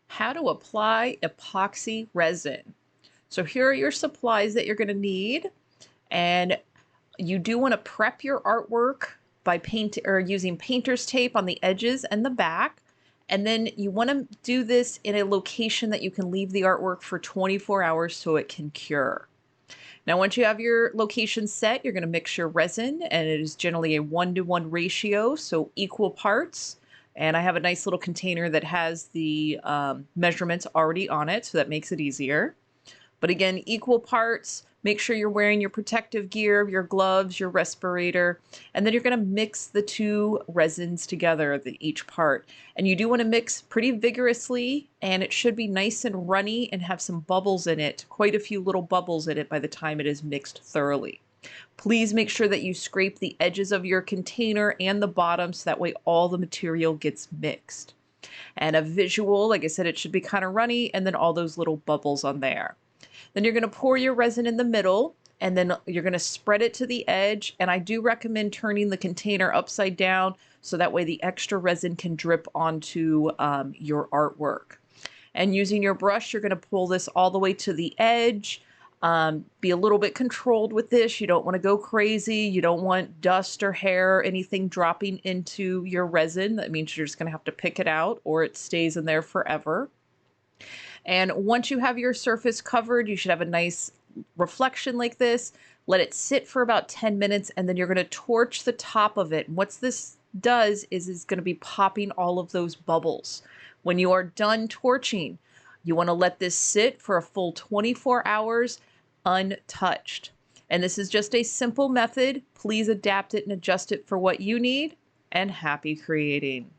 How to apply epoxy resin. So here are your supplies that you're going to need, and you do want to prep your artwork by using painter's tape on the edges and the back. And then you want to do this in a location that you can leave the artwork for 24 hours so it can cure. Now, once you have your location set, you're going to mix your resin, and it is generally a 1-to-1 ratio, so equal parts. And I have a nice little container that has the measurements already on it, so that makes it easier. But again, equal parts. Make sure you're wearing your protective gear, your gloves, your respirator, and then you're going to mix the two resins together, each part. And you do want to mix pretty vigorously, and it should be nice and runny and have some bubbles in it, quite a few little bubbles in it by the time it is mixed thoroughly. Please make sure that you scrape the edges of your container and the bottom so that way all the material gets mixed. And a visual, like I said, it should be kind of runny, and then all those little bubbles on there. Then you're going to pour your resin in the middle, and then you're going to spread it to the edge. And I do recommend turning the container upside down so that way the extra resin can drip onto your artwork. And using your brush, you're going to pull this all the way to the edge. Be a little bit controlled with this. You don't want to go crazy. You don't want dust or hair or anything dropping into your resin. That means you're just going to have to pick it out or it stays in there forever. And once you have your surface covered, you should have a nice reflection like this. Let it sit for about 10 minutes, and then you're going to torch the top of it. And what this does is it's going to be popping all of those bubbles. When you are done torching, you want to let this sit for a full 24 hours untouched. And this is just a simple method. Please adapt it and adjust it for what you need, and happy creating.